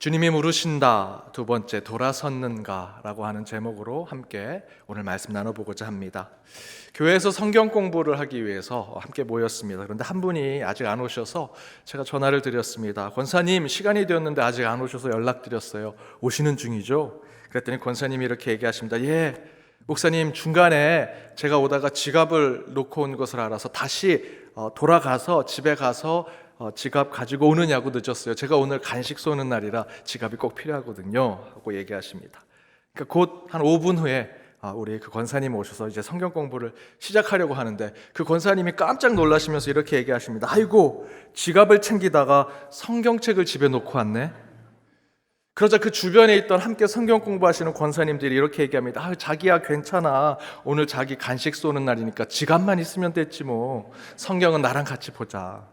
주님이 물으신다. 두 번째, 돌아섰는가 라고 하는 제목으로 함께 오늘 말씀 나눠보고자 합니다. 교회에서 성경 공부를 하기 위해서 함께 모였습니다. 그런데 한 분이 아직 안 오셔서 제가 전화를 드렸습니다. 권사님, 시간이 되었는데 아직 안 오셔서 연락드렸어요. 오시는 중이죠? 그랬더니 권사님이 이렇게 얘기하십니다. 예, 목사님, 중간에 제가 오다가 지갑을 놓고 온 것을 알아서 다시 돌아가서 집에 가서 지갑 가지고 오느냐고 늦었어요. 제가 오늘 간식 쏘는 날이라 지갑이 꼭 필요하거든요 하고 얘기하십니다. 그러니까 곧 한 5분 후에 우리 그 권사님 오셔서 이제 성경 공부를 시작하려고 하는데, 그 권사님이 깜짝 놀라시면서 이렇게 얘기하십니다. 아이고, 지갑을 챙기다가 성경책을 집에 놓고 왔네. 그러자 그 주변에 있던 함께 성경 공부하시는 권사님들이 이렇게 얘기합니다. 자기야 괜찮아, 오늘 자기 간식 쏘는 날이니까 지갑만 있으면 됐지 뭐, 성경은 나랑 같이 보자.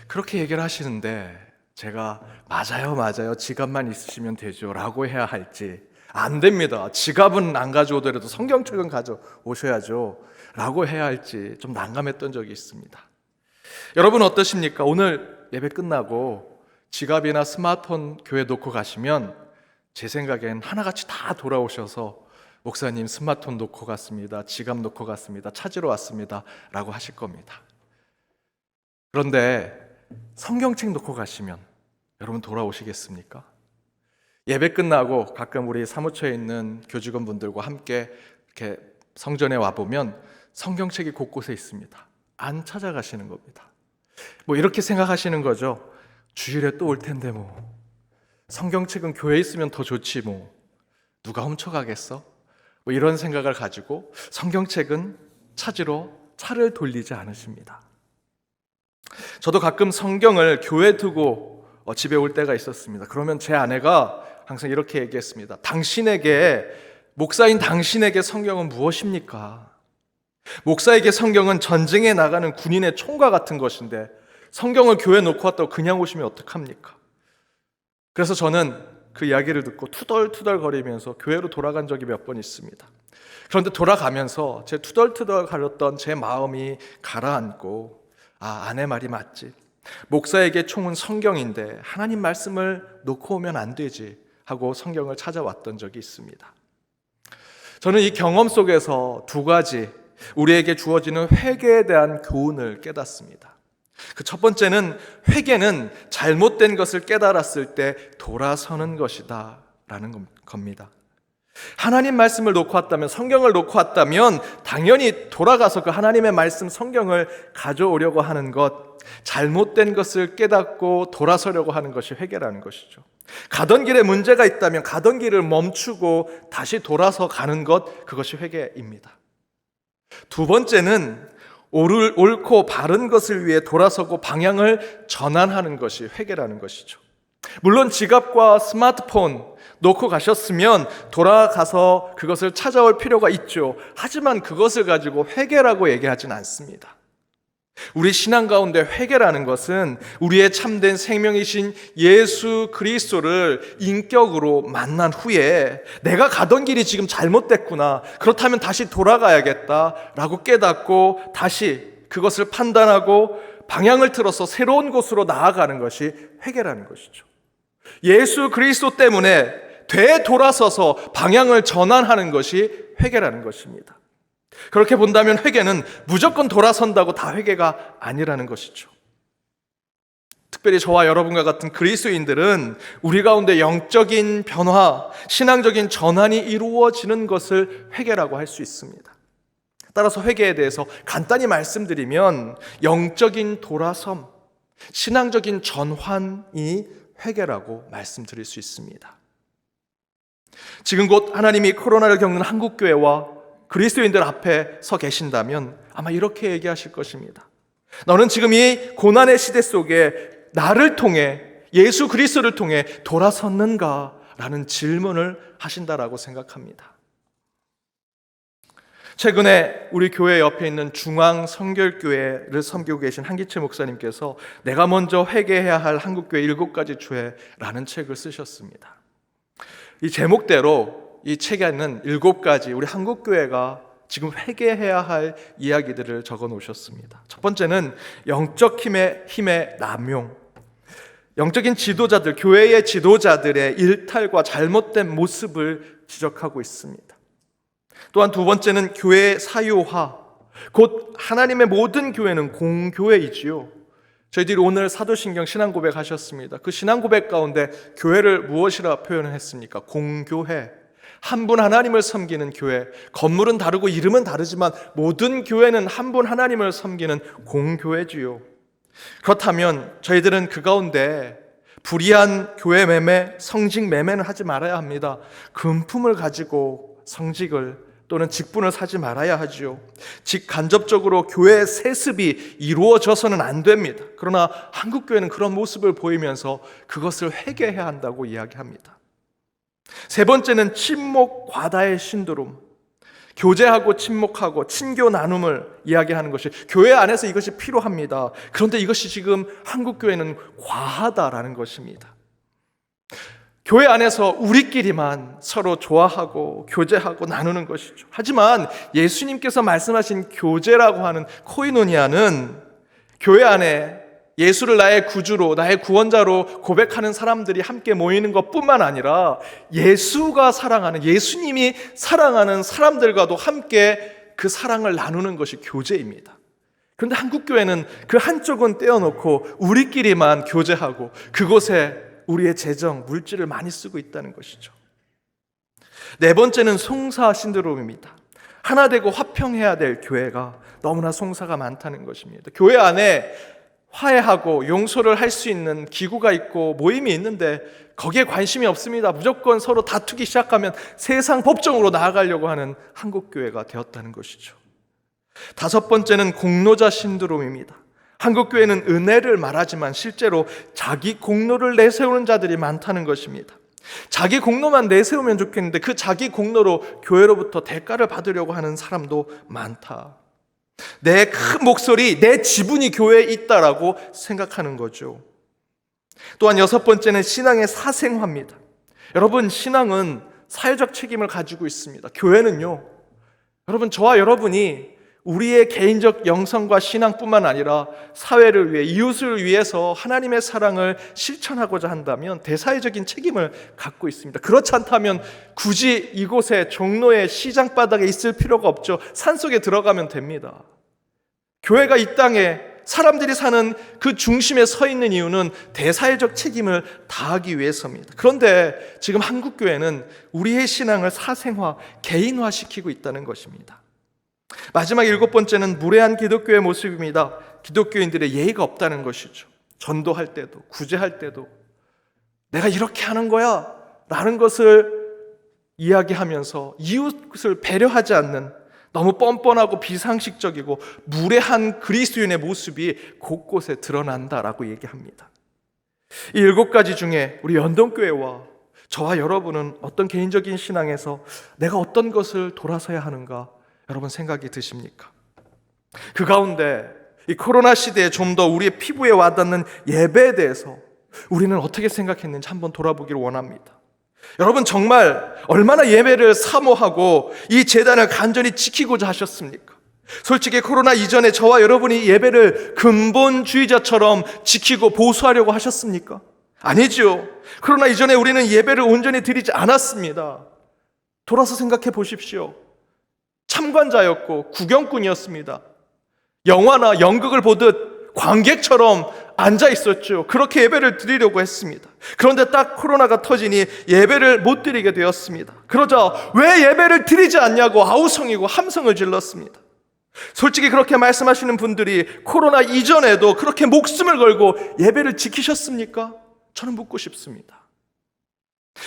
그렇게 얘기를 하시는데 제가 맞아요, 지갑만 있으시면 되죠 라고 해야 할지, 안 됩니다, 지갑은 안 가져오더라도 성경책은 가져오셔야죠 라고 해야 할지 좀 난감했던 적이 있습니다. 여러분 어떠십니까? 오늘 예배 끝나고 지갑이나 스마트폰 교회 놓고 가시면 제 생각엔 하나같이 다 돌아오셔서 목사님, 스마트폰 놓고 갔습니다, 지갑 놓고 갔습니다, 찾으러 왔습니다 라고 하실 겁니다. 그런데 성경책 놓고 가시면 여러분 돌아오시겠습니까? 예배 끝나고 가끔 우리 사무처에 있는 교직원분들과 함께 이렇게 성전에 와보면 성경책이 곳곳에 있습니다. 안 찾아가시는 겁니다. 뭐 이렇게 생각하시는 거죠. 주일에 또 올 텐데 뭐, 성경책은 교회에 있으면 더 좋지 뭐, 누가 훔쳐가겠어? 뭐 이런 생각을 가지고 성경책은 찾으러 차를 돌리지 않으십니다. 저도 가끔 성경을 교회에 두고 집에 올 때가 있었습니다. 그러면 제 아내가 항상 이렇게 얘기했습니다. 목사인 당신에게 성경은 무엇입니까? 목사에게 성경은 전쟁에 나가는 군인의 총과 같은 것인데 성경을 교회에 놓고 왔다고 그냥 오시면 어떡합니까? 그래서 저는 그 이야기를 듣고 투덜투덜 거리면서 교회로 돌아간 적이 몇 번 있습니다. 그런데 돌아가면서 제 투덜투덜 거렸던 제 마음이 가라앉고, 아내 말이 맞지, 목사에게 총은 성경인데 하나님 말씀을 놓고 오면 안 되지 하고 성경을 찾아왔던 적이 있습니다. 저는 이 경험 속에서 두 가지 우리에게 주어지는 회개에 대한 교훈을 깨닫습니다. 그 첫 번째는, 회개는 잘못된 것을 깨달았을 때 돌아서는 것이다 라는 겁니다. 하나님 말씀을 놓고 왔다면, 성경을 놓고 왔다면 당연히 돌아가서 그 하나님의 말씀 성경을 가져오려고 하는 것, 잘못된 것을 깨닫고 돌아서려고 하는 것이 회개라는 것이죠. 가던 길에 문제가 있다면 가던 길을 멈추고 다시 돌아서 가는 것, 그것이 회개입니다. 두 번째는 옳고 바른 것을 위해 돌아서고 방향을 전환하는 것이 회개라는 것이죠. 물론 지갑과 스마트폰 놓고 가셨으면 돌아가서 그것을 찾아올 필요가 있죠. 하지만 그것을 가지고 회개라고 얘기하진 않습니다. 우리 신앙 가운데 회개라는 것은 우리의 참된 생명이신 예수 그리스도를 인격으로 만난 후에 내가 가던 길이 지금 잘못됐구나, 그렇다면 다시 돌아가야겠다라고 깨닫고 다시 그것을 판단하고 방향을 틀어서 새로운 곳으로 나아가는 것이 회개라는 것이죠. 예수 그리스도 때문에 되돌아서서 방향을 전환하는 것이 회개라는 것입니다. 그렇게 본다면 회개는 무조건 돌아선다고 다 회개가 아니라는 것이죠. 특별히 저와 여러분과 같은 그리스도인들은 우리 가운데 영적인 변화, 신앙적인 전환이 이루어지는 것을 회개라고 할 수 있습니다. 따라서 회개에 대해서 간단히 말씀드리면, 영적인 돌아섬, 신앙적인 전환이 회개라고 말씀드릴 수 있습니다. 지금 곧 하나님이 코로나를 겪는 한국교회와 그리스도인들 앞에 서 계신다면 아마 이렇게 얘기하실 것입니다. 너는 지금 이 고난의 시대 속에 나를 통해, 예수 그리스도를 통해 돌아섰는가? 라는 질문을 하신다라고 생각합니다. 최근에 우리 교회 옆에 있는 중앙성결교회를 섬기고 계신 한기채 목사님께서 내가 먼저 회개해야 할 한국교회 7가지 죄라는 책을 쓰셨습니다. 이 제목대로 이 책에는 7가지 우리 한국교회가 지금 회개해야 할 이야기들을 적어 놓으셨습니다. 첫 번째는 영적 힘의 남용. 영적인 지도자들, 교회의 지도자들의 일탈과 잘못된 모습을 지적하고 있습니다. 또한 두 번째는 교회의 사유화, 곧 하나님의 모든 교회는 공교회이지요. 저희들이 오늘 사도신경 신앙고백 하셨습니다. 그 신앙고백 가운데 교회를 무엇이라 표현을 했습니까? 공교회. 한 분 하나님을 섬기는 교회. 건물은 다르고 이름은 다르지만 모든 교회는 한 분 하나님을 섬기는 공교회지요. 그렇다면 저희들은 그 가운데 불의한 교회 매매, 성직 매매는 하지 말아야 합니다. 금품을 가지고 성직을 또는 직분을 사지 말아야 하지요. 간접적으로 교회의 세습이 이루어져서는 안 됩니다. 그러나 한국교회는 그런 모습을 보이면서 그것을 회개해야 한다고 이야기합니다. 세 번째는 침묵 과다의 신도름. 교제하고 침묵하고 친교 나눔을 이야기하는 것이 교회 안에서 이것이 필요합니다. 그런데 이것이 지금 한국교회는 과하다라는 것입니다. 교회 안에서 우리끼리만 서로 좋아하고 교제하고 나누는 것이죠. 하지만 예수님께서 말씀하신 교제라고 하는 코이노니아는 교회 안에 예수를 나의 구주로, 나의 구원자로 고백하는 사람들이 함께 모이는 것뿐만 아니라 예수가 사랑하는, 예수님이 사랑하는 사람들과도 함께 그 사랑을 나누는 것이 교제입니다. 그런데 한국교회는 그 한쪽은 떼어놓고 우리끼리만 교제하고 그곳에 우리의 재정, 물질을 많이 쓰고 있다는 것이죠. 네 번째는 송사 신드롬입니다. 하나 되고 화평해야 될 교회가 너무나 송사가 많다는 것입니다. 교회 안에 화해하고 용서를 할 수 있는 기구가 있고 모임이 있는데 거기에 관심이 없습니다. 무조건 서로 다투기 시작하면 세상 법정으로 나아가려고 하는 한국교회가 되었다는 것이죠. 다섯 번째는 공로자 신드롬입니다. 한국교회는 은혜를 말하지만 실제로 자기 공로를 내세우는 자들이 많다는 것입니다. 자기 공로만 내세우면 좋겠는데 그 자기 공로로 교회로부터 대가를 받으려고 하는 사람도 많다. 내 큰 목소리, 내 지분이 교회에 있다라고 생각하는 거죠. 또한 여섯 번째는 신앙의 사생화입니다. 여러분, 신앙은 사회적 책임을 가지고 있습니다. 교회는요, 여러분, 저와 여러분이 우리의 개인적 영성과 신앙뿐만 아니라 사회를 위해, 이웃을 위해서 하나님의 사랑을 실천하고자 한다면 대사회적인 책임을 갖고 있습니다. 그렇지 않다면 굳이 이곳에 종로의 시장 바닥에 있을 필요가 없죠. 산속에 들어가면 됩니다. 교회가 이 땅에 사람들이 사는 그 중심에 서 있는 이유는 대사회적 책임을 다하기 위해서입니다. 그런데 지금 한국교회는 우리의 신앙을 사생화, 개인화시키고 있다는 것입니다. 마지막 일곱 번째는 무례한 기독교의 모습입니다. 기독교인들의 예의가 없다는 것이죠. 전도할 때도, 구제할 때도 내가 이렇게 하는 거야 라는 것을 이야기하면서 이웃을 배려하지 않는 너무 뻔뻔하고 비상식적이고 무례한 그리스도인의 모습이 곳곳에 드러난다라고 얘기합니다. 이 일곱 가지 중에 우리 연동교회와 저와 여러분은 어떤 개인적인 신앙에서 내가 어떤 것을 돌아서야 하는가 여러분 생각이 드십니까? 그 가운데 이 코로나 시대에 좀 더 우리의 피부에 와닿는 예배에 대해서 우리는 어떻게 생각했는지 한번 돌아보기를 원합니다. 여러분 정말 얼마나 예배를 사모하고 이 제단을 간절히 지키고자 하셨습니까? 솔직히 코로나 이전에 저와 여러분이 예배를 근본주의자처럼 지키고 보수하려고 하셨습니까? 아니죠. 코로나 이전에 우리는 예배를 온전히 드리지 않았습니다. 돌아서 생각해 보십시오. 참관자였고 구경꾼이었습니다. 영화나 연극을 보듯 관객처럼 앉아 있었죠. 그렇게 예배를 드리려고 했습니다. 그런데 딱 코로나가 터지니 예배를 못 드리게 되었습니다. 그러자 왜 예배를 드리지 않냐고 아우성이고 함성을 질렀습니다. 솔직히 그렇게 말씀하시는 분들이 코로나 이전에도 그렇게 목숨을 걸고 예배를 지키셨습니까? 저는 묻고 싶습니다.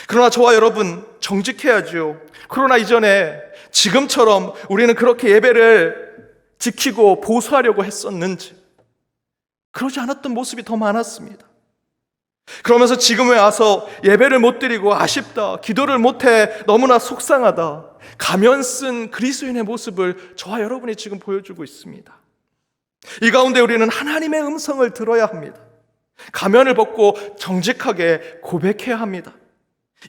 그러나 저와 여러분 정직해야죠. 코로나 이전에 지금처럼 우리는 그렇게 예배를 지키고 보수하려고 했었는지 그러지 않았던 모습이 더 많았습니다. 그러면서 지금에 와서 예배를 못 드리고 아쉽다, 기도를 못해 너무나 속상하다, 가면 쓴 그리스도인의 모습을 저와 여러분이 지금 보여주고 있습니다. 이 가운데 우리는 하나님의 음성을 들어야 합니다. 가면을 벗고 정직하게 고백해야 합니다.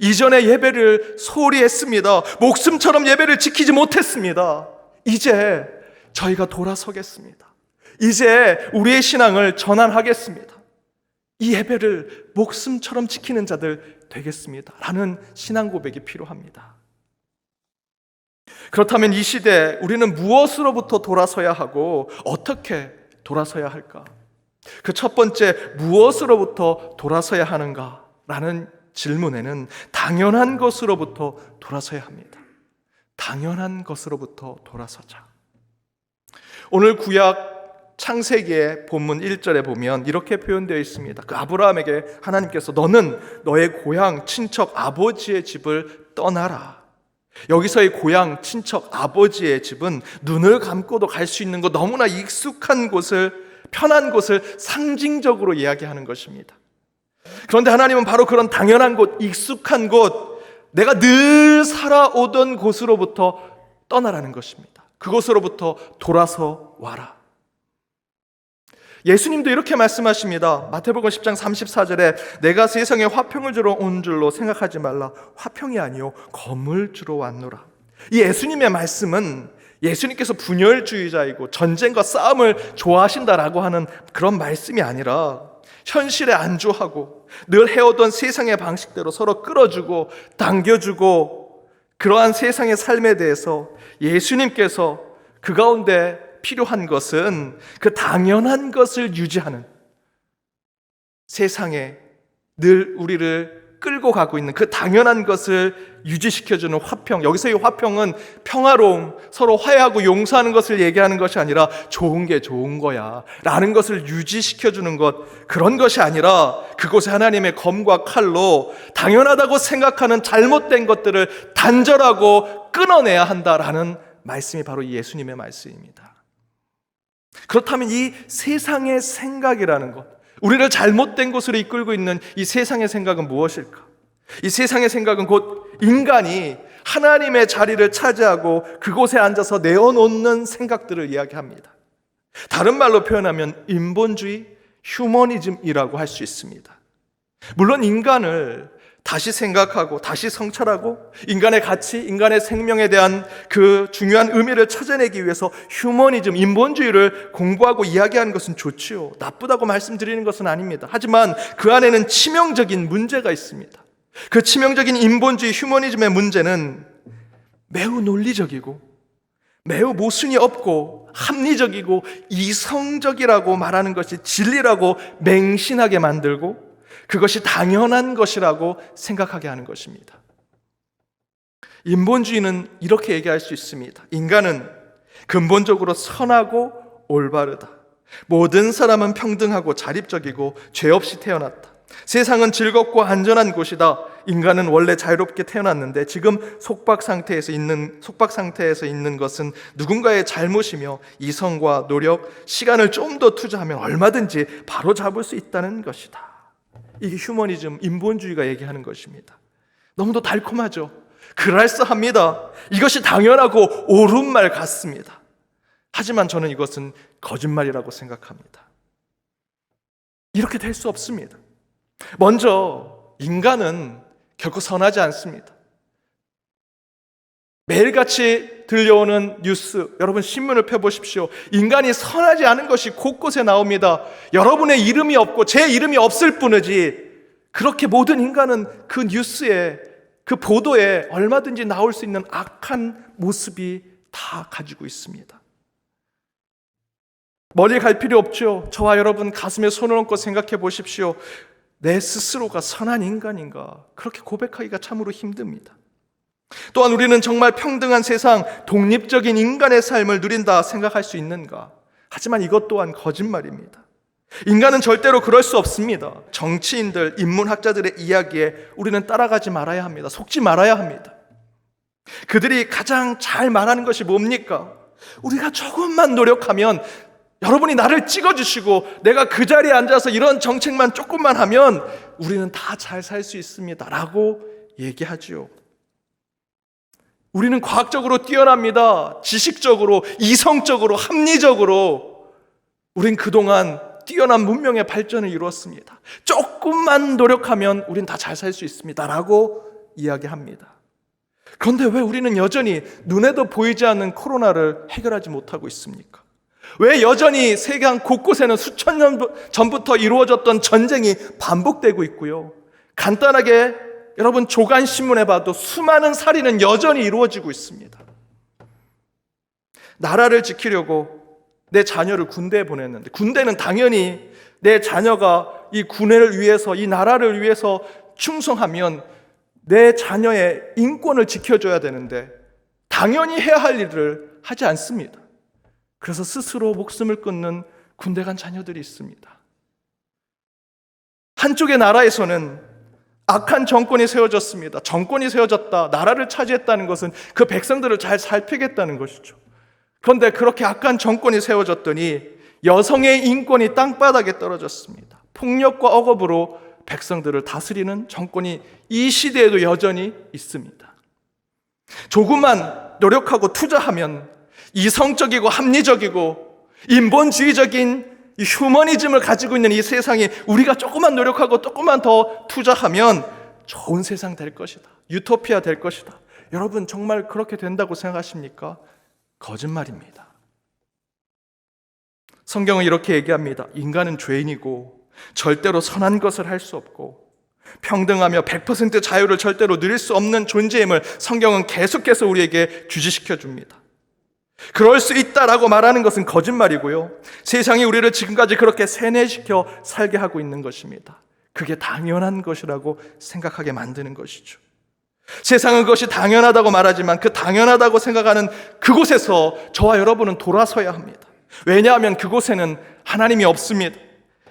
이전에 예배를 소홀히 했습니다. 목숨처럼 예배를 지키지 못했습니다. 이제 저희가 돌아서겠습니다. 이제 우리의 신앙을 전환하겠습니다. 이 예배를 목숨처럼 지키는 자들 되겠습니다 라는 신앙 고백이 필요합니다. 그렇다면 이 시대에 우리는 무엇으로부터 돌아서야 하고 어떻게 돌아서야 할까? 그 첫 번째, 무엇으로부터 돌아서야 하는가? 라는 질문에는 당연한 것으로부터 돌아서야 합니다. 당연한 것으로부터 돌아서자. 오늘 구약 창세기의 본문 1절에 보면 이렇게 표현되어 있습니다. 그 아브라함에게 하나님께서 너는 너의 고향 친척 아버지의 집을 떠나라. 여기서의 고향 친척 아버지의 집은 눈을 감고도 갈 수 있는 것, 너무나 익숙한 곳을, 편한 곳을 상징적으로 이야기하는 것입니다. 그런데 하나님은 바로 그런 당연한 곳, 익숙한 곳, 내가 늘 살아오던 곳으로부터 떠나라는 것입니다. 그곳으로부터 돌아서 와라. 예수님도 이렇게 말씀하십니다. 마태복음 10장 34절에 내가 세상에 화평을 주러 온 줄로 생각하지 말라. 화평이 아니요 검을 주러 왔노라. 이 예수님의 말씀은 예수님께서 분열주의자이고 전쟁과 싸움을 좋아하신다라고 하는 그런 말씀이 아니라 현실에 안주하고 늘 해오던 세상의 방식대로 서로 끌어주고 당겨주고 그러한 세상의 삶에 대해서 예수님께서 그 가운데 필요한 것은 그 당연한 것을 유지하는, 세상에 늘 우리를 끌고 가고 있는 그 당연한 것을 유지시켜주는 화평. 여기서의 화평은 평화로움, 서로 화해하고 용서하는 것을 얘기하는 것이 아니라 좋은 게 좋은 거야 라는 것을 유지시켜주는 것, 그런 것이 아니라 그곳에 하나님의 검과 칼로 당연하다고 생각하는 잘못된 것들을 단절하고 끊어내야 한다라는 말씀이 바로 예수님의 말씀입니다. 그렇다면 이 세상의 생각이라는 것, 우리를 잘못된 곳으로 이끌고 있는 이 세상의 생각은 무엇일까? 이 세상의 생각은 곧 인간이 하나님의 자리를 차지하고 그곳에 앉아서 내어놓는 생각들을 이야기합니다. 다른 말로 표현하면 인본주의, 휴머니즘이라고 할 수 있습니다. 물론 인간을 다시 생각하고 다시 성찰하고 인간의 가치, 인간의 생명에 대한 그 중요한 의미를 찾아내기 위해서 휴머니즘, 인본주의를 공부하고 이야기하는 것은 좋지요. 나쁘다고 말씀드리는 것은 아닙니다. 하지만 그 안에는 치명적인 문제가 있습니다. 그 치명적인 인본주의, 휴머니즘의 문제는 매우 논리적이고 매우 모순이 없고 합리적이고 이성적이라고 말하는 것이 진리라고 맹신하게 만들고 그것이 당연한 것이라고 생각하게 하는 것입니다. 인본주의는 이렇게 얘기할 수 있습니다. 인간은 근본적으로 선하고 올바르다. 모든 사람은 평등하고 자립적이고 죄 없이 태어났다. 세상은 즐겁고 안전한 곳이다. 인간은 원래 자유롭게 태어났는데 지금 속박 상태에서 있는 것은 누군가의 잘못이며 이성과 노력, 시간을 좀 더 투자하면 얼마든지 바로 잡을 수 있다는 것이다. 이게 휴머니즘, 인본주의가 얘기하는 것입니다. 너무도 달콤하죠. 그럴싸합니다. 이것이 당연하고 옳은 말 같습니다. 하지만 저는 이것은 거짓말이라고 생각합니다. 이렇게 될 수 없습니다. 먼저 인간은 결코 선하지 않습니다. 매일같이 들려오는 뉴스, 여러분 신문을 펴보십시오. 인간이 선하지 않은 것이 곳곳에 나옵니다. 여러분의 이름이 없고 제 이름이 없을 뿐이지 그렇게 모든 인간은 그 뉴스에, 그 보도에 얼마든지 나올 수 있는 악한 모습이 다 가지고 있습니다. 멀리 갈 필요 없죠. 저와 여러분 가슴에 손을 얹고 생각해 보십시오. 내 스스로가 선한 인간인가? 그렇게 고백하기가 참으로 힘듭니다. 또한 우리는 정말 평등한 세상, 독립적인 인간의 삶을 누린다 생각할 수 있는가? 하지만 이것 또한 거짓말입니다. 인간은 절대로 그럴 수 없습니다. 정치인들, 인문학자들의 이야기에 우리는 따라가지 말아야 합니다. 속지 말아야 합니다. 그들이 가장 잘 말하는 것이 뭡니까? 우리가 조금만 노력하면, 여러분이 나를 찍어주시고 내가 그 자리에 앉아서 이런 정책만 조금만 하면 우리는 다 잘 살 수 있습니다 라고 얘기하죠. 우리는 과학적으로 뛰어납니다. 지식적으로, 이성적으로, 합리적으로 우린 그동안 뛰어난 문명의 발전을 이루었습니다. 조금만 노력하면 우린 다 잘 살 수 있습니다 라고 이야기합니다. 그런데 왜 우리는 여전히 눈에도 보이지 않는 코로나를 해결하지 못하고 있습니까? 왜 여전히 세계 곳곳에는 수천 년 전부터 이루어졌던 전쟁이 반복되고 있고요. 간단하게 여러분 조간신문에 봐도 수많은 살인은 여전히 이루어지고 있습니다. 나라를 지키려고 내 자녀를 군대에 보냈는데 군대는 당연히 내 자녀가 이 군대를 위해서 이 나라를 위해서 충성하면 내 자녀의 인권을 지켜줘야 되는데 당연히 해야 할 일을 하지 않습니다. 그래서 스스로 목숨을 끊는 군대 간 자녀들이 있습니다. 한쪽의 나라에서는 악한 정권이 세워졌습니다. 정권이 세워졌다, 나라를 차지했다는 것은 그 백성들을 잘 살피겠다는 것이죠. 그런데 그렇게 악한 정권이 세워졌더니 여성의 인권이 땅바닥에 떨어졌습니다. 폭력과 억압으로 백성들을 다스리는 정권이 이 시대에도 여전히 있습니다. 조금만 노력하고 투자하면 이성적이고 합리적이고 인본주의적인 이 휴머니즘을 가지고 있는 이 세상이 우리가 조금만 노력하고 조금만 더 투자하면 좋은 세상 될 것이다. 유토피아 될 것이다. 여러분 정말 그렇게 된다고 생각하십니까? 거짓말입니다. 성경은 이렇게 얘기합니다. 인간은 죄인이고 절대로 선한 것을 할 수 없고 평등하며 100% 자유를 절대로 누릴 수 없는 존재임을 성경은 계속해서 우리에게 주지시켜 줍니다. 그럴 수 있다라고 말하는 것은 거짓말이고요. 세상이 우리를 지금까지 그렇게 세뇌시켜 살게 하고 있는 것입니다. 그게 당연한 것이라고 생각하게 만드는 것이죠. 세상은 그것이 당연하다고 말하지만 그 당연하다고 생각하는 그곳에서 저와 여러분은 돌아서야 합니다. 왜냐하면 그곳에는 하나님이 없습니다.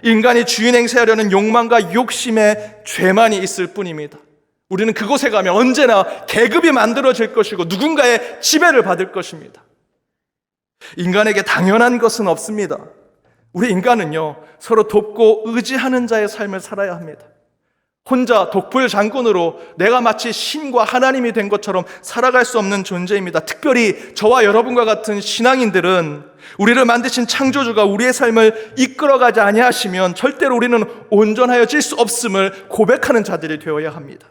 인간이 주인 행세하려는 욕망과 욕심의 죄만이 있을 뿐입니다. 우리는 그곳에 가면 언제나 계급이 만들어질 것이고 누군가의 지배를 받을 것입니다. 인간에게 당연한 것은 없습니다. 우리 인간은요, 서로 돕고 의지하는 자의 삶을 살아야 합니다. 혼자 독불장군으로 내가 마치 신과 하나님이 된 것처럼 살아갈 수 없는 존재입니다. 특별히 저와 여러분과 같은 신앙인들은 우리를 만드신 창조주가 우리의 삶을 이끌어가지 아니하시면 절대로 우리는 온전하여질 수 없음을 고백하는 자들이 되어야 합니다.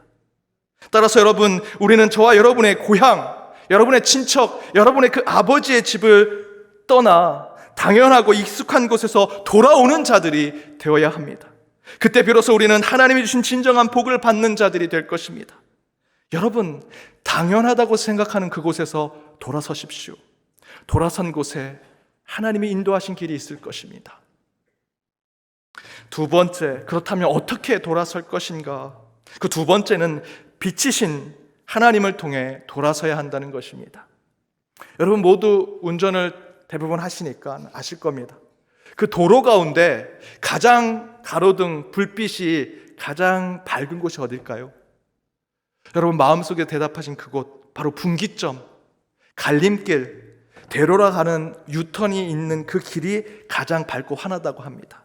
따라서 여러분, 우리는 저와 여러분의 고향, 여러분의 친척, 여러분의 그 아버지의 집을 떠나 당연하고 익숙한 곳에서 돌아오는 자들이 되어야 합니다. 그때 비로소 우리는 하나님이 주신 진정한 복을 받는 자들이 될 것입니다. 여러분, 당연하다고 생각하는 그곳에서 돌아서십시오. 돌아선 곳에 하나님이 인도하신 길이 있을 것입니다. 두 번째, 그렇다면 어떻게 돌아설 것인가? 그 두 번째는 빛이신 하나님을 통해 돌아서야 한다는 것입니다. 여러분 모두 운전을 대부분 하시니까 아실 겁니다. 그 도로 가운데 가장 가로등 불빛이 가장 밝은 곳이 어딜까요? 여러분 마음속에 대답하신 그곳, 바로 분기점, 갈림길, 되돌아 가는 유턴이 있는 그 길이 가장 밝고 환하다고 합니다.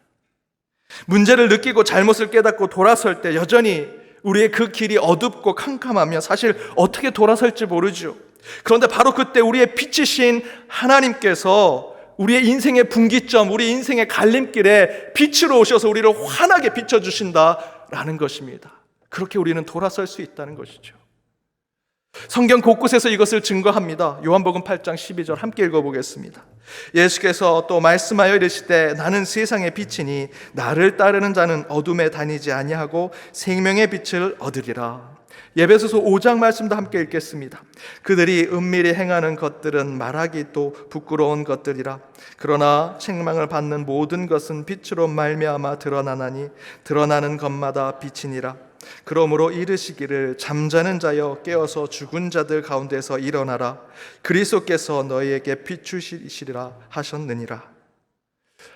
문제를 느끼고 잘못을 깨닫고 돌아설 때 여전히 우리의 그 길이 어둡고 캄캄하며 사실 어떻게 돌아설지 모르죠. 그런데 바로 그때 우리의 빛이신 하나님께서 우리의 인생의 분기점, 우리 인생의 갈림길에 빛으로 오셔서 우리를 환하게 비춰주신다라는 것입니다. 그렇게 우리는 돌아설 수 있다는 것이죠. 성경 곳곳에서 이것을 증거합니다. 요한복음 8장 12절 함께 읽어보겠습니다. 예수께서 또 말씀하여 이르시되 나는 세상의 빛이니 나를 따르는 자는 어둠에 다니지 아니하고 생명의 빛을 얻으리라. 에베소서 5장 말씀도 함께 읽겠습니다. 그들이 은밀히 행하는 것들은 말하기 또 부끄러운 것들이라. 그러나 책망을 받는 모든 것은 빛으로 말미암아 드러나나니 드러나는 것마다 빛이니라. 그러므로 이르시기를 잠자는 자여 깨어서 죽은 자들 가운데서 일어나라. 그리스도께서 너희에게 비추시리라 하셨느니라.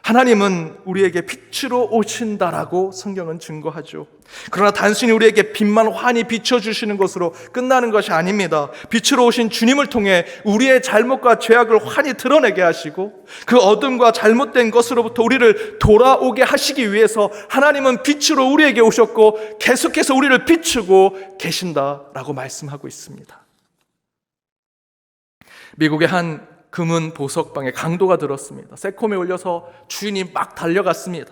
하나님은 우리에게 빛으로 오신다라고 성경은 증거하죠. 그러나 단순히 우리에게 빛만 환히 비춰주시는 것으로 끝나는 것이 아닙니다. 빛으로 오신 주님을 통해 우리의 잘못과 죄악을 환히 드러내게 하시고 그 어둠과 잘못된 것으로부터 우리를 돌아오게 하시기 위해서 하나님은 빛으로 우리에게 오셨고 계속해서 우리를 비추고 계신다라고 말씀하고 있습니다. 미국의 한 금은 보석방에 강도가 들었습니다. 새콤에 올려서 주인이 막 달려갔습니다.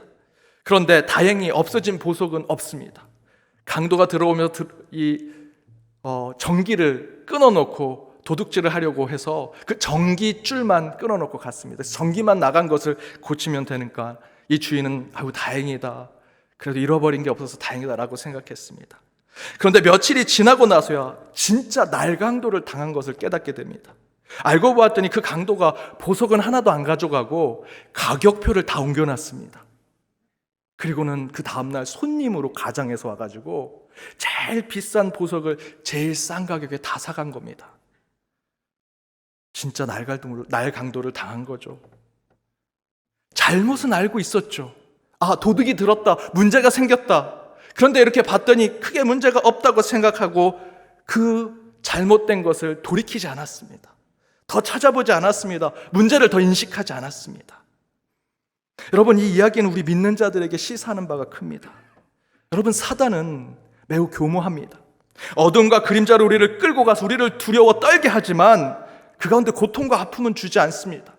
그런데 다행히 없어진 보석은 없습니다. 강도가 들어오면서 전기를 끊어놓고 도둑질을 하려고 해서 그 전기줄만 끊어놓고 갔습니다. 전기만 나간 것을 고치면 되니까 이 주인은 아유 다행이다, 그래도 잃어버린 게 없어서 다행이다라고 생각했습니다. 그런데 며칠이 지나고 나서야 진짜 날강도를 당한 것을 깨닫게 됩니다. 알고 보았더니 그 강도가 보석은 하나도 안 가져가고 가격표를 다 옮겨놨습니다. 그리고는 그 다음날 손님으로 가장해서 와가지고 제일 비싼 보석을 제일 싼 가격에 다 사간 겁니다. 진짜 날강도를 당한 거죠. 잘못은 알고 있었죠. 아, 도둑이 들었다, 문제가 생겼다. 그런데 이렇게 봤더니 크게 문제가 없다고 생각하고 그 잘못된 것을 돌이키지 않았습니다. 더 찾아보지 않았습니다. 문제를 더 인식하지 않았습니다. 여러분, 이 이야기는 우리 믿는 자들에게 시사하는 바가 큽니다. 여러분, 사단은 매우 교모합니다. 어둠과 그림자로 우리를 끌고 가서 우리를 두려워 떨게 하지만 그 가운데 고통과 아픔은 주지 않습니다.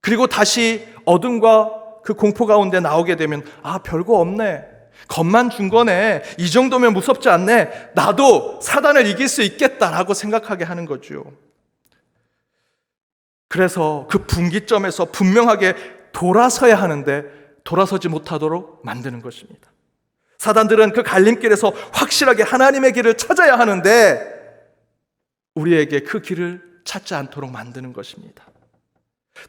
그리고 다시 어둠과 그 공포 가운데 나오게 되면 아, 별거 없네, 겁만 준 거네, 이 정도면 무섭지 않네, 나도 사단을 이길 수 있겠다라고 생각하게 하는 거죠. 그래서 그 분기점에서 분명하게 돌아서야 하는데 돌아서지 못하도록 만드는 것입니다. 사단들은 그 갈림길에서 확실하게 하나님의 길을 찾아야 하는데 우리에게 그 길을 찾지 않도록 만드는 것입니다.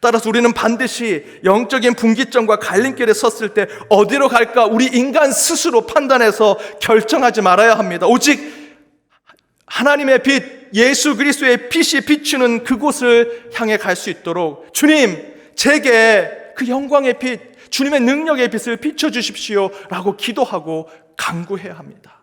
따라서 우리는 반드시 영적인 분기점과 갈림길에 섰을 때 어디로 갈까 우리 인간 스스로 판단해서 결정하지 말아야 합니다. 오직 하나님의 빛, 예수 그리스도의 빛이 비추는 그곳을 향해 갈 수 있도록 주님, 제게 그 영광의 빛, 주님의 능력의 빛을 비춰주십시오 라고 기도하고 간구해야 합니다.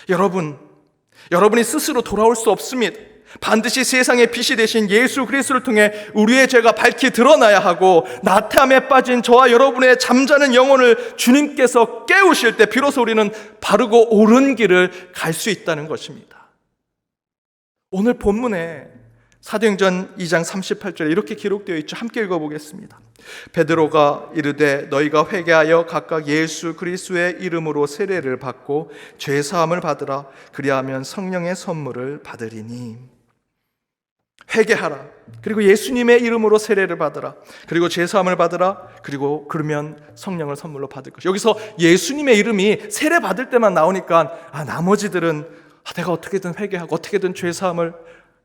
여러분이 스스로 돌아올 수 없습니다. 반드시 세상의 빛이 되신 예수 그리스도를 통해 우리의 죄가 밝히 드러나야 하고 나태함에 빠진 저와 여러분의 잠자는 영혼을 주님께서 깨우실 때 비로소 우리는 바르고 옳은 길을 갈 수 있다는 것입니다. 오늘 본문에 사도행전 2장 38절에 이렇게 기록되어 있죠. 함께 읽어보겠습니다. 베드로가 이르되 너희가 회개하여 각각 예수 그리스도의 이름으로 세례를 받고 죄 사함을 받으라. 그리하면 성령의 선물을 받으리니. 회개하라. 그리고 예수님의 이름으로 세례를 받으라. 그리고 죄 사함을 받으라. 그리고 그러면 성령을 선물로 받을 것이다. 여기서 예수님의 이름이 세례 받을 때만 나오니까 나머지들은 내가 어떻게든 회개하고 어떻게든 죄 사함을,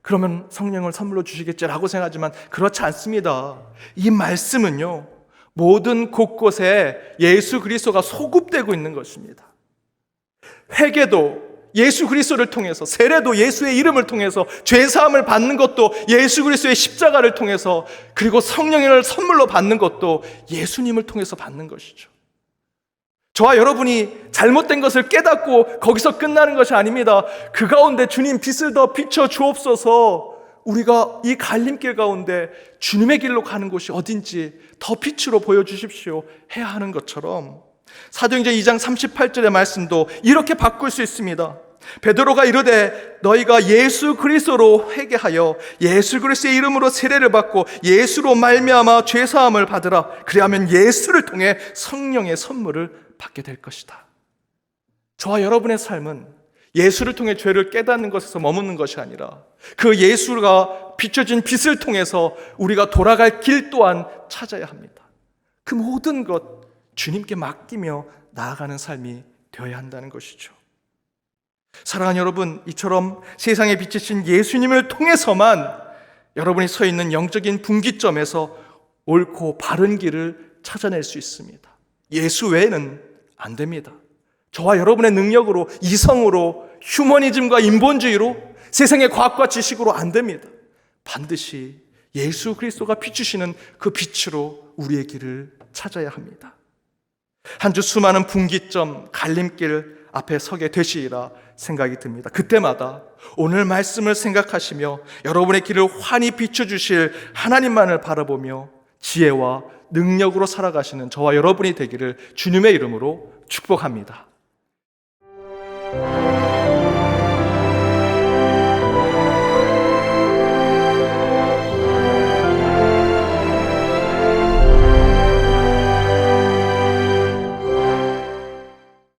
그러면 성령을 선물로 주시겠지라고 생각하지만 그렇지 않습니다. 이 말씀은요, 모든 곳곳에 예수 그리스도가 소급되고 있는 것입니다. 회개도 예수 그리스도를 통해서, 세례도 예수의 이름을 통해서, 죄 사함을 받는 것도 예수 그리스도의 십자가를 통해서, 그리고 성령을 선물로 받는 것도 예수님을 통해서 받는 것이죠. 저와 여러분이 잘못된 것을 깨닫고 거기서 끝나는 것이 아닙니다. 그 가운데 주님 빛을 더 비춰 주옵소서. 우리가 이 갈림길 가운데 주님의 길로 가는 곳이 어딘지 더 빛으로 보여주십시오 해야 하는 것처럼 사도행전 2장 38절의 말씀도 이렇게 바꿀 수 있습니다. 베드로가 이르되 너희가 예수 그리스도로 회개하여 예수 그리스도의 이름으로 세례를 받고 예수로 말미암아 죄 사함을 받으라. 그리하면 예수를 통해 성령의 선물을 받게 될 것이다. 저와 여러분의 삶은 예수를 통해 죄를 깨닫는 것에서 머무는 것이 아니라 그 예수가 비춰진 빛을 통해서 우리가 돌아갈 길 또한 찾아야 합니다. 그 모든 것 주님께 맡기며 나아가는 삶이 되어야 한다는 것이죠. 사랑하는 여러분, 이처럼 세상에 비치신 예수님을 통해서만 여러분이 서 있는 영적인 분기점에서 옳고 바른 길을 찾아낼 수 있습니다. 예수 외에는 안 됩니다. 저와 여러분의 능력으로, 이성으로, 휴머니즘과 인본주의로, 세상의 과학과 지식으로 안 됩니다. 반드시 예수 그리스도가 비추시는 그 빛으로 우리의 길을 찾아야 합니다. 한 주 수많은 분기점, 갈림길 앞에 서게 되시리라 생각이 듭니다. 그때마다 오늘 말씀을 생각하시며 여러분의 길을 환히 비춰주실 하나님만을 바라보며 지혜와 능력으로 살아가시는 저와 여러분이 되기를 주님의 이름으로 축복합니다.